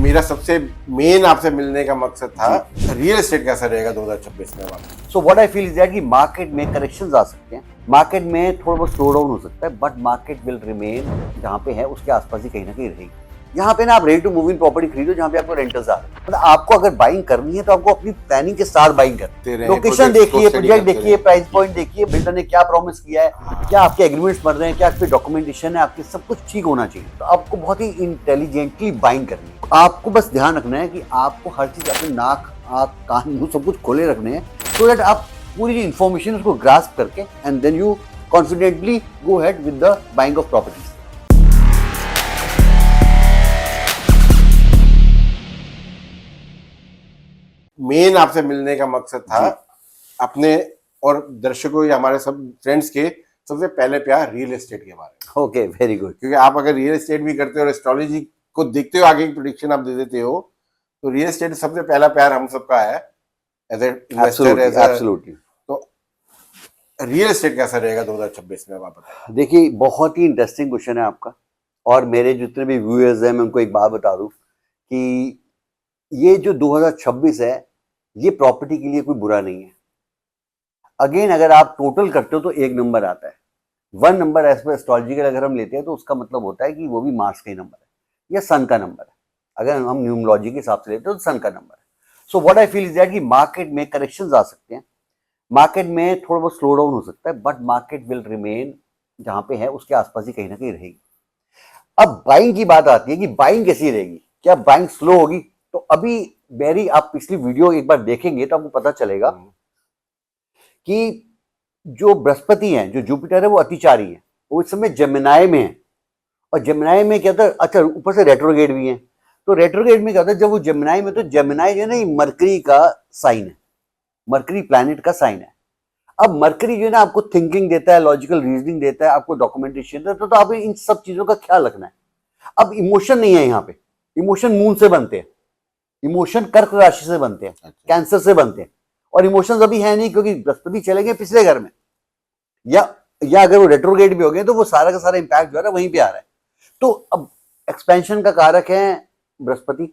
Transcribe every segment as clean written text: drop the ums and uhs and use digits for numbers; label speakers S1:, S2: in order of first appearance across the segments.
S1: मेरा सबसे मेन आपसे मिलने का मकसद था रियल एस्टेट कैसा रहेगा 2026 में वाला।
S2: So what I feel is that कि मार्केट में करेक्शंस आ सकते हैं, मार्केट में थोड़ा बहुत स्लो डाउन हो सकता है, बट मार्केट विल रिमेन जहाँ पे है उसके आसपास ही कहीं ना कहीं रहेगी। यहाँ पे ना आप ready to move in property खरीदो जहाँ पे आपको रेंटल्स आ रहे हैं। मतलब आपको अगर बाइंग करनी है तो आपको अपनी प्लानिंग के साथ बाइंग करनी है। लोकेशन देखिए, प्रोजेक्ट देखिए, प्राइस पॉइंट देखिए, बिल्डर ने क्या प्रॉमिस किया है, क्या आपके एग्रीमेंट्स बन रहे हैं, क्या आपकी डॉक्यूमेंटेशन है, आपकी सब कुछ ठीक होना चाहिए। तो आपको बहुत ही इंटेलिजेंटली बाइंग करनी है। आपको बस ध्यान रखना है कि आपको हर चीज अपने नाक, आँख, कान, मुंह सब कुछ खोले रखने हैं, सो दैट आप पूरी इंफॉर्मेशन उसको ग्रास्प करके and then you confidently go ahead with the buying of properties.
S1: मेन आपसे मिलने का मकसद था अपने और दर्शकों या हमारे सब फ्रेंड्स के सबसे पहले प्यार रियल एस्टेट के बारे में।
S2: Okay, very good.
S1: क्योंकि आप अगर रियल एस्टेट भी करते हो और एस्ट्रोलॉजी को देखते हो, आगे की प्रेडिक्शन आप दे देते हो, तो रियल एस्टेट सबसे पहला प्यार हम सबका है एज ए इन्वेस्टर।
S2: एब्सोल्युटली।
S1: तो रियल एस्टेट कैसा रहेगा 2026 में, आप बताइए।
S2: देखिए, बहुत ही इंटरेस्टिंग क्वेश्चन है आपका, और मेरे जितने भी व्यूअर्स हैं मैं उनको एक बात बता दूं कि ये जो 2026 है ये प्रॉपर्टी के लिए कोई बुरा नहीं है। अगेन, अगर आप टोटल करते हो तो एक नंबर आता है, 1 नंबर एज पर एस्ट्रोलॉजिकल अगर हम लेते हैं तो उसका मतलब होता है कि वो भी मार्स का ही नंबर है या सन का नंबर है। अगर हम न्यूमरोलॉजी के हिसाब से लेते हैं तो सन का नंबर है। So what I feel is that कि मार्केट में करेक्शंस आ सकते हैं, मार्केट में थोड़ा बहुत स्लो डाउन हो सकता है, बट मार्केट विल रिमेन जहां पे है उसके आसपास ही कहीं ना कहीं रहेगी। अब बाइंग की बात आती है कि बाइंग कैसी रहेगी, क्या बाइंग स्लो होगी? तो अभी मेरी आप पिछली वीडियो एक बार देखेंगे तो आपको पता चलेगा कि जो बृहस्पति है, जो जुपिटर है, वो अतिचारी है, वो इस समय जेमिनाई में है। और जेमिनाई में क्या होता है, अच्छा ऊपर से रेट्रोग्रेड भी है। तो रेट्रोग्रेड में क्या होता है, जब वो जेमिनाई में, तो जेमिनाई जो है ना, ये मरकरी का साइन है, मरकरी प्लैनेट का साइन है। अब मरकरी जो है ना आपको थिंकिंग देता है, लॉजिकल रीजनिंग देता है, आपको डॉक्यूमेंटेशन देता है, तो आप इन सब चीजों का ख्याल रखना है। अब इमोशन नहीं है यहाँ पे, इमोशन मून से बनते हैं, इमोशन कर्क राशि से बनते हैं, कैंसर से बनते हैं, और इमोशंस अभी है नहीं क्योंकि बृहस्पति चले गए पिछले घर में, या अगर वो रेट्रोग्रेड भी हो गए तो वो सारा का सारा इंपैक्ट जो है ना वहीं पे आ रहा है। तो अब एक्सपेंशन का कारक है बृहस्पति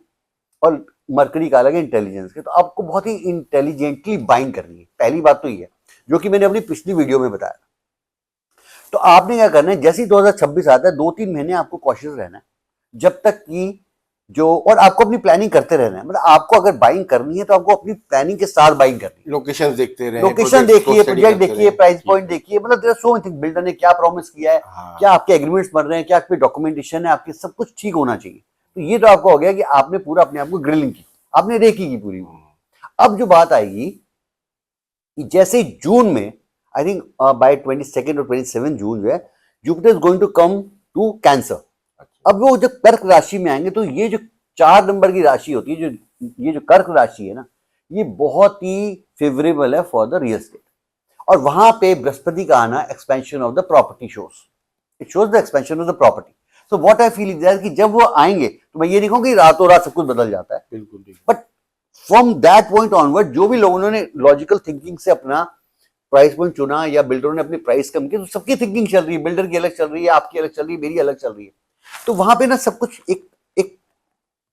S2: और मरकरी का अलग है इंटेलिजेंस के। तो आपको बहुत ही इंटेलिजेंटली बाइंग करनी है, पहली बात तो ये है, जो कि मैंने अपनी पिछली वीडियो में बताया। तो आपने क्या करना है, जैसे ही 2026 आता है 2-3 महीने आपको कॉशियस रहना है, जब तक कि जो, और आपको अपनी प्लानिंग करते रहना है। मतलब आपको अगर बाइंग करनी है तो आपको अपनी प्लानिंग के साथ बाइंग करनी है।
S1: लोकेशन देखते रहे,
S2: लोकेशन देखिए, प्रोजेक्ट देखिए, प्राइस पॉइंट देखिए, मतलब there are so much thing. Builder ने क्या प्रॉमिस किया है, क्या आपके एग्रीमेंट्स बन रहे हैं, क्या आपकी डॉक्यूमेंटेशन है, आपकी सब कुछ ठीक होना चाहिए। तो ये तो आपको हो गया कि आपने पूरा अपने आप को ग्रिलिंग की, आपने रेकी की पूरी। अब जो बात आएगी कि जैसे जून में, आई थिंक बाय 22 और 27 जून जो है, Jupiter is going to come to Cancer. अब वो जब कर्क राशि में आएंगे तो ये जो 4 नंबर की राशि होती है, जो ये जो कर्क राशि है ना, ये बहुत ही फेवरेबल है फॉर द रियल एस्टेट। और वहां पे बृहस्पति का आना expansion of the property shows, it shows the expansion of the property. So what I feel is that कि जब वो आएंगे तो मैं ये नहीं कहूंगा कि रातों रात सब कुछ बदल जाता है,
S1: बिल्कुल,
S2: but from that point onward जो भी लोगों ने लॉजिकल थिंकिंग से अपना प्राइस पॉइंट चुना या बिल्डरों ने अपनी प्राइस कम की, तो सबकी थिंकिंग चल रही है, बिल्डर की अलग चल रही है, आपकी अलग चल रही है, मेरी अलग चल रही है। तो वहां पे ना सब कुछ एक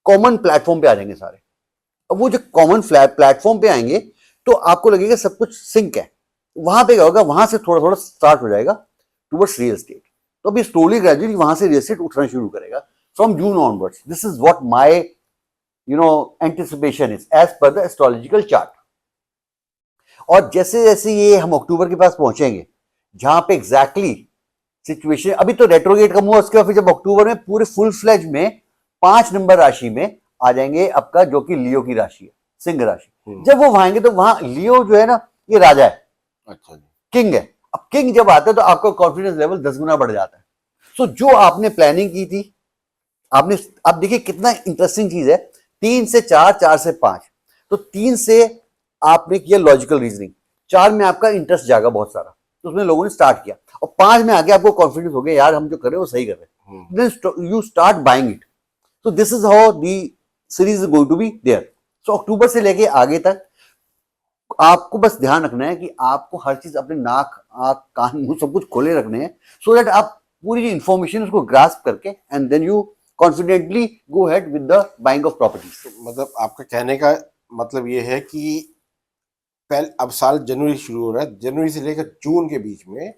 S2: कॉमन प्लेटफॉर्म पे आ जाएंगे सारे। अब वो जो कॉमन प्लेटफॉर्म पे आएंगे तो आपको लगेगा सब कुछ सिंक है। वहां पे क्या होगा, वहां से थोड़ा थोड़ा स्टार्ट हो जाएगा टुवर्ड्स रियल एस्टेट। तो अभी स्लोली ग्रेजुअली वहां से रियल एस्टेट उठना शुरू करेगा from June onwards. This is what my anticipation is as per the astrological chart. और जैसे जैसे ये हम अक्टूबर के पास पहुंचेंगे, जहां पे एग्जैक्टली सिचुएशन, अभी तो रेट्रोगेट का हुआ, उसके बाद फिर जब अक्टूबर में पूरे फुल फ्लेज में 5 नंबर राशि में आ जाएंगे आपका, जो कि लियो की राशि है, सिंह राशि। जब वो वहां आएंगे तो वहां लियो जो है ना, ये राजा है,
S1: अच्छा जी,
S2: किंग है। अब किंग जब आता है तो आपका कॉन्फिडेंस लेवल 10 गुना बढ़ जाता है। सो जो आपने प्लानिंग की थी, आपने, अब देखिए कितना इंटरेस्टिंग चीज है, 3 से 4, 4 से 5, तो 3 से आपने किया लॉजिकल रीजनिंग, 4 में आपका इंटरेस्ट जागा बहुत सारा, तो उसमें लोगों ने स्टार्ट किया, और 5 में आके आपको कॉन्फिडेंस हो गया, यार हम जो कर रहे हैं वो सही कर रहे हैं, then you start buying it. So this is how the series is going to be there. So अक्टूबर से लेके आगे तक आपको बस ध्यान रखना है कि आपको हर चीज अपने नाक, आँख, कान, मुंह सब कुछ खोले रखने हैं, सो दैट आप पूरी इंफॉर्मेशन उसको ग्रास्प करके and then you confidently go ahead with the buying of properties.
S1: मतलब आपका कहने का मतलब ये है कि पहले अब साल जनवरी शुरू हो रहा है, जनवरी से लेकर जून के बीच में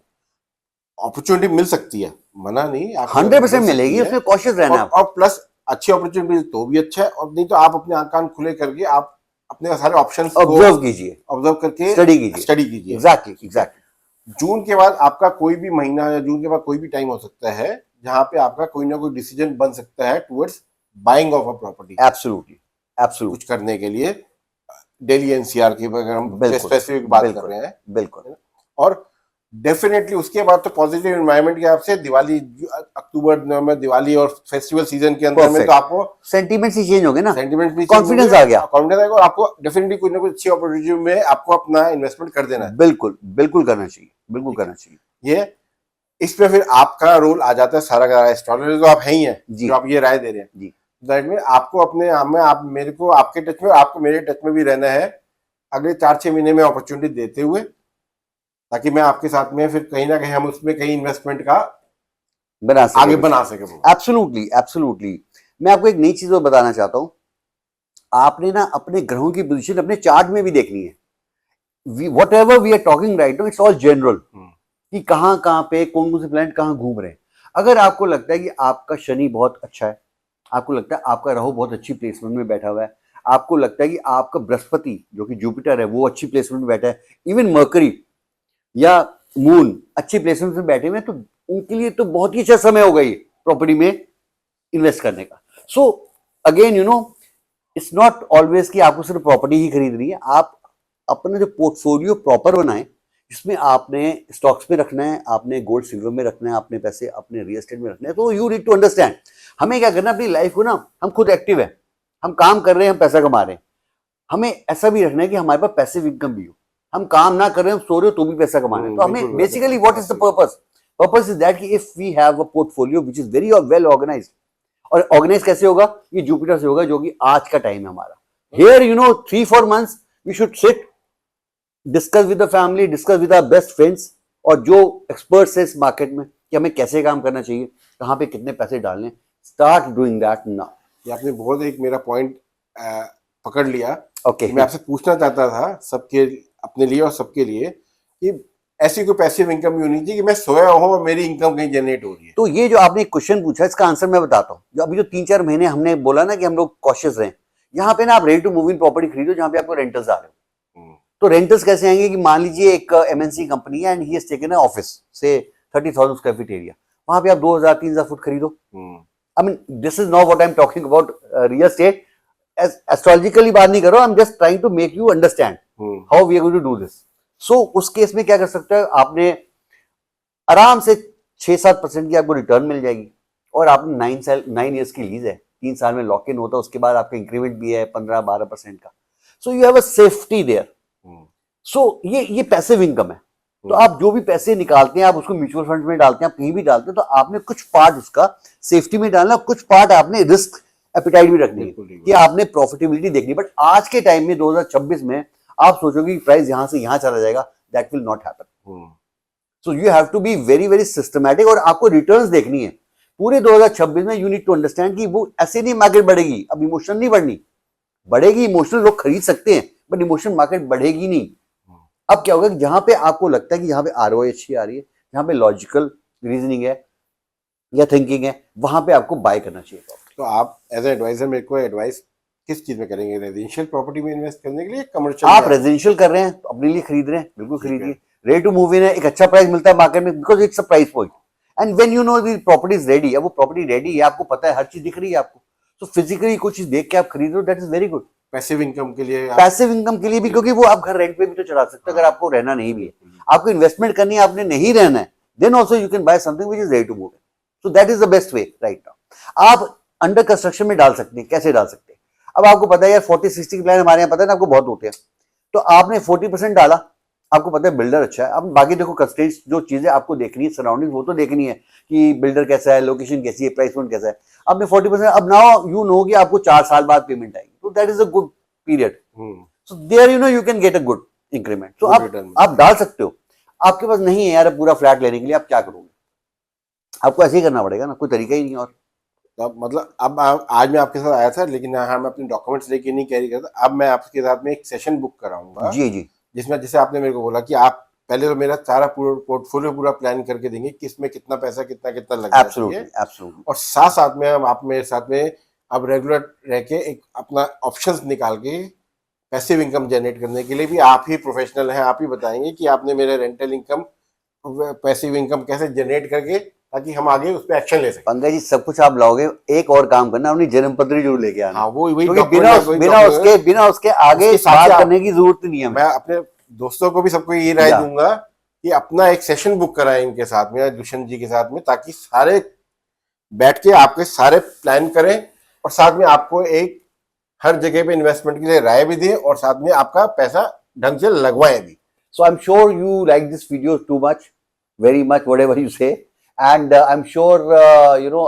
S1: अपॉर्चुनिटी मिल सकती है, मना नहीं, आपको
S2: 100%
S1: मिल सकती
S2: मिलेगी,
S1: है।
S2: उसमें कॉशियस रहना है आपको।
S1: और प्लस अच्छी अपॉर्चुनिटी तो भी अच्छा है, और नहीं तो आप अपने आंख कान खुले करके आप अपने सारे ऑप्शंस को
S2: ऑब्जर्व कीजिए,
S1: ऑब्जर्व करके
S2: स्टडी कीजिए,
S1: स्टडी कीजिए।
S2: Exactly exactly.
S1: जून के बाद आपका कोई भी महीना या जून के बाद कोई भी टाइम हो सकता है जहां पे आपका कोई ना कोई डिसीजन बन सकता है towards buying of a property,
S2: absolutely absolutely,
S1: कुछ करने के लिए। दिल्ली एनसीआर की अगर हम
S2: बिल्कुल
S1: स्पेसिफिक बात कर
S2: बिल्कुल
S1: रहे हैं,
S2: बिल्कुल।
S1: और डेफिनेटली उसके बाद तो पॉजिटिव एनवायरनमेंट के आपसे दिवाली, अक्टूबर नवंबर दिवाली और फेस्टिवल सीजन के अंदर में
S2: Perfect.
S1: तो आपको
S2: सेंटीमेंट्स ही चेंज हो गए ना,
S1: सेंटिमेंट भी
S2: कॉन्फिडेंस आ गया।
S1: कॉन्फिडेंस आएगा, और आपको डेफिनेटली कोई ना कोई अच्छी अपॉर्चुनिटी में आपको अपना इन्वेस्टमेंट कर देना है।
S2: बिल्कुल बिल्कुल करना चाहिए, बिल्कुल करना चाहिए।
S1: ये इसमें फिर आपका रोल आ जाता है सारा का। एस्ट्रोलॉजर तो आप हैं ही हैं,
S2: जी।
S1: जो आप ये राय दे रहे हैं
S2: जी।
S1: दैट में आपको अपने में आप मेरे को आपके टच में, आपको मेरे टच में भी रहना है अगले 4-6 महीने में अपॉर्चुनिटी देते हुए, ताकि मैं आपके साथ में फिर कहीं ना कहीं हम उसमें कहीं इन्वेस्टमेंट का
S2: बना सके,
S1: आगे बना सके।
S2: Absolutely absolutely. मैं आपको एक नई चीज और बताना चाहता हूं, आपने ना अपने ग्रहों की पोजीशन अपने चार्ट में भी देखनी है। Whatever we are talking right now, it's all general, कि कहाँ कहाँ पे कौन कौन से प्लैनेट कहाँ घूम रहे हैं। अगर आपको लगता है कि आपका शनि बहुत अच्छा है, आपको लगता है आपका राहु बहुत अच्छी प्लेसमेंट में बैठा हुआ है, आपको लगता है कि आपका बृहस्पति जो कि जुपिटर है वो अच्छी प्लेसमेंट में बैठा है, इवन मर्करी या मून अच्छी प्लेसमेंट में बैठे हुए हैं, तो उनके लिए तो बहुत ही अच्छा समय हो गई प्रॉपर्टी में इन्वेस्ट करने का। So again you know, it's not always कि आपको सिर्फ प्रॉपर्टी ही खरीदनी है, आप अपना जो पोर्टफोलियो प्रॉपर बनाएं, जिसमें आपने स्टॉक्स में रखना है, आपने गोल्ड सिल्वर में रखना है, आपने पैसे अपने रियल एस्टेट में रखना है। तो यू नीड टू अंडरस्टैंड हमें क्या करना है अपनी लाइफ को ना, हम खुद एक्टिव है, हम काम कर रहे हैं, हम पैसा कमा रहे हैं, हमें ऐसा भी रखना है कि हमारे पास पैसिव इनकम भी हो। हम काम ना कर रहे हैं, हम सो रहे हो तो भी पैसा कमा रहे हैं। तो हमें basically what is the purpose? Purpose is that कि if we have a portfolio which is very well organised, और ऑर्गेनाइज कैसे होगा? ये जुपिटर से होगा, जो कि आज का टाइम है हमारा। Here you know 3-4 months we should sit, discuss with the family, discuss with our best friends, और जो एक्सपर्ट्स है इस मार्केट में कि हमें कैसे काम करना चाहिए, कहाँ पे कितने पैसे डालने, स्टार्ट डूइंग दैट नाउ।
S1: ये आपने बहुत एक मेरा पॉइंट पकड़ लिया।
S2: ओके,
S1: मैं आपसे पूछना चाहता था सबके, अपने लिए और सबके लिए, कि ऐसी कोई पैसिव इनकम भी होनी चाहिए कि मैं सोया हूं और मेरी इनकम कहीं जनरेट हो रही है।
S2: तो ये जो आपने क्वेश्चन पूछा, इसका आंसर मैं बताता हूँ। जो अभी जो 3-4 महीने हमने बोला ना कि हम लोग कॉशियस रहें, यहाँ पे ना आप ready to move in property खरीदो जहाँ पे आपको रेंटल्स आ रहे हो। तो रेंटल्स कैसे आएंगे? कि मान लीजिए एक एमएनसी कंपनी है and he has taken a office से 30,000 स्क्वायर फीट एरिया, वहां पे आप 2,000-3,000 फुट खरीदो। I mean this is not what I am talking about real estate, astrologically बात नहीं कर रहा हूं, I am just trying to make you understand how we are going to do this. So उस केस में क्या कर सकते हैं? आपने आराम से 6-7% की आपको रिटर्न मिल जाएगी, और आपने 9 ईयर्स की लीज है, 3 साल में लॉक इन होता है, उसके बाद आपका इंक्रीमेंट भी है 15-12% का। So you have a safety there. So ये पैसिव इनकम है। तो आप जो भी पैसे निकालते हैं, आप उसको म्यूचुअल फंड में डालते हैं, आप कहीं भी डालते हैं, तो आपने कुछ पार्ट उसका सेफ्टी में डालना, कुछ पार्ट आपने रिस्क एपिटाइट भी रखनी है कि आपने प्रॉफिटेबिलिटी देखनी। बट आज के टाइम में 2026 में आप सोचोगे कि प्राइस यहां से यहां चला जाएगा, that will not happen. So you have to be very very systematic, और आपको रिटर्न्स देखनी है पूरे 2026 में। यू नीड टू अंडरस्टैंड कि वो ऐसे नहीं मार्केट बढ़ेगी, अब इमोशन नहीं बढ़नी, बढ़ेगी इमोशनल, लोग खरीद सकते हैं, बट इमोशन मार्केट बढ़ेगी नहीं। अब क्या होगा कि जहां पे आपको लगता है कि यहाँ पे आरओआई अच्छी आ रही है, जहां पे लॉजिकल रीजनिंग है या थिंकिंग है, वहां पे आपको बाय करना चाहिए।
S1: तो आप एज एडवाइजर मेरे को एडवाइस किस चीज में करेंगे? रेजिडेंशियल प्रॉपर्टी में इन्वेस्ट करने के लिए, कमर्शियल?
S2: आप रेजिडेंशियल कर रहे हैं तो अपने लिए खरीद रहे हैं, बिल्कुल खरीदिए। रेडी टू मूव इन है, एक अच्छा प्राइस मिलता है मार्केट में, because it's a price point, and when you know the property is ready, अब वो प्रॉपर्टी रेडी है, आपको पता है, हर चीज दिख रही है आपको, तो फिजिकली कुछ चीज देख के आप खरीद रहे हो, that is very good.
S1: Passive income के लिए,
S2: पैसिव इनकम के लिए भी, क्योंकि वो आप घर रेंट पे भी तो चला सकते हो अगर आपको रहना नहीं भी है। आपको इन्वेस्टमेंट करनी है, आपने नहीं रहना है, then also you can buy something which is ready to move. So that is the best way right now. आप अंडर कंस्ट्रक्शन में डाल सकते हैं। कैसे डाल सकते हैं? अब आपको पता है यार 40-60 के प्लान हमारे यहाँ पता है ना आपको बहुत होते हैं, तो आपने 40% डाला, आपको पता है बिल्डर अच्छा है, अब बाकी देखो कंस्ट्रेंट्स जो चीजें आपको देखनी है, सराउंडिंग वो तो देखनी है कि बिल्डर कैसा है, लोकेशन कैसी है, प्राइस पॉइंट कैसा है। आपने 40%, अब नाउ यू नो कि आपको 4 साल बाद पेमेंट आएगी, तो that is a good period. So there you know you can get a good increment. तो आप डाल सकते हो। आपके पास नहीं है यार पूरा फ्लैट लेने के लिए, आप क्या करोगे? आपको ऐसे ही करना पड़ेगा ना, कोई तरीका ही नहीं और।
S1: तो मतलब अब आज मैं आपके साथ आया था, लेकिन हाँ मैं अपने डॉक्यूमेंट्स लेके नहीं कैरी करता। अब मैं आपके साथ में एक सेशन बुक कराऊंगा,
S2: जी जी
S1: जिसमें जैसे आपने मेरे को बोला कि आप पहले तो मेरा सारा पूरा पोर्टफोलियो पूरा प्लान करके देंगे कि इसमें कितना पैसा कितना कितना लगना चाहिए,
S2: एब्सोल्युटली एब्सोल्युटली
S1: और साथ साथ में हम आप मेरे साथ में अब रेगुलर रह के एक अपना ऑप्शंस निकाल के पैसिव इनकम जनरेट करने के लिए भी आप ही प्रोफेशनल हैं, आप ही बताएंगे कि आपने मेरे रेंटल इनकम पैसिव इनकम कैसे जनरेट करके, ताकि हम आगे उस पर एक्शन ले सकें।
S2: पंकज जी सब कुछ आप लाओगे, एक और काम करना, अपनी जन्मपत्री जरूर लेके आना।
S1: हाँ वो वही
S2: क्योंकि
S1: डॉक्यूमेंट,
S2: बिना उसके आगे
S1: उसके साथ
S2: बात
S1: से
S2: करने की जरूरत नहीं है
S1: मैं अपने दोस्तों को भी सबको ये राय
S2: या
S1: दूंगा कि अपना एक सेशन बुक कराएं इनके साथ में, दुष्यंत जी के साथ में, ताकि सारे बैठ के आपके सारे प्लान करें और साथ में आपको एक हर जगह पे इन्वेस्टमेंट के लिए राय भी दें और साथ में आपका पैसा ढंग से लगवाएं भी।
S2: So I'm sure you like this video too much, very much, whatever you say, and I'm sure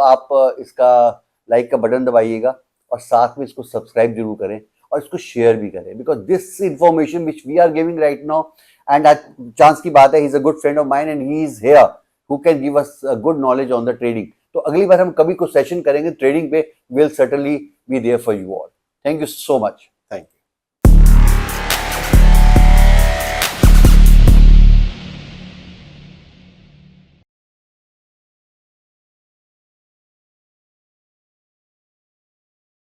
S2: आप इसका लाइक का बटन दबाइएगा और साथ में इसको सब्सक्राइब जरूर करें और इसको शेयर भी करें, because this information which we are giving right now, and chance की बात है, he is a good friend of mine and he is here who can give us good knowledge on the trading. तो अगली बार हम कभी कोई session करेंगे trading पे, will certainly be there for you all. Thank you so much.